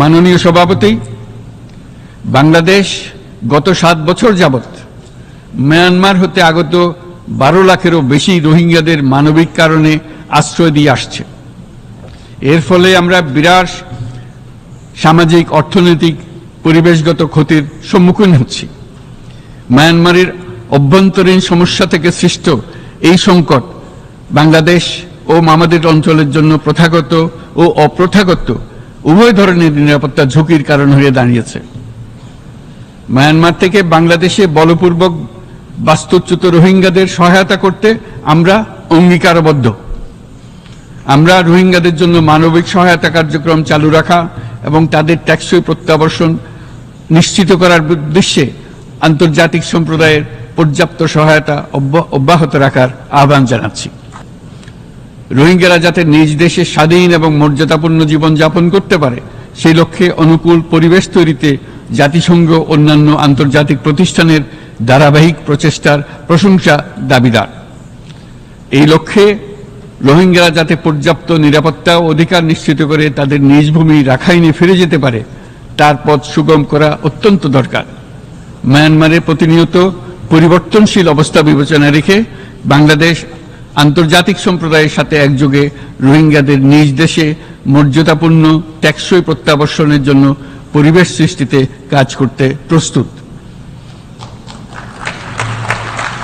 মাননীয় সভাপতি, বাংলাদেশ গত 7 বছর যাবৎ মিয়ানমার হতে আগত 12 লাখেরও বেশি রোহিঙ্গাদের মানবিক কারণে আশ্রয় দিয়ে আসছে। এর ফলে আমরা বিরাট সামাজিক, অর্থনৈতিক, পরিবেশগত ক্ষতির সম্মুখীন হচ্ছি। মিয়ানমারের অভ্যন্তরীণ সমস্যা থেকে সৃষ্ট এই সংকট বাংলাদেশ ও আমাদের অঞ্চলের জন্য প্রথাগত ও অপ্রথাগত উভয় ধরনের নিরাপত্তা ঝুঁকির কারণ হয়ে দাঁড়িয়েছে। মিয়ানমার থেকে বাংলাদেশে বলপূর্বক বাস্তুচ্যুত রোহিঙ্গাদের সহায়তা করতে আমরা অঙ্গীকারবদ্ধ। আমরা রোহিঙ্গাদের জন্য মানবিক সহায়তা কার্যক্রম চালু রাখা এবং তাদের টেকসই প্রত্যাবর্তন নিশ্চিত করার উদ্দেশ্যে আন্তর্জাতিক সম্প্রদায়ের পর্যাপ্ত সহায়তা অব্যাহত রাখার আহ্বান জানাচ্ছি। রোহিঙ্গারা যাতে নিজ দেশে স্বাধীন এবং মর্যাদাপূর্ণ জীবনযাপন করতে পারে সেই লক্ষ্যে অনুকূল পরিবেশ তৈরিতে জাতিসংঘ অন্যান্য আন্তর্জাতিক প্রতিষ্ঠানের ধারাবাহিক প্রচেষ্টার প্রশংসা দাবিদার। এই লক্ষ্যে রোহিঙ্গারা যাতে পর্যাপ্ত নিরাপত্তা ও অধিকার নিশ্চিত করে তাদের নিজ ভূমি রাখাইনে ফিরে যেতে পারে তার পথ সুগম করা অত্যন্ত দরকার। মিয়ানমারে প্রতিনিয়ত পরিবর্তনশীল অবস্থা বিবেচনা রেখে বাংলাদেশ আন্তর্জাতিক সম্প্রদায়ের সাথে একযোগে রোহিঙ্গাদের নিজ দেশে মর্যাদাপূর্ণ টেকসই প্রত্যাবর্তনের জন্য পরিবেশ সৃষ্টিতে কাজ করতে প্রস্তুত।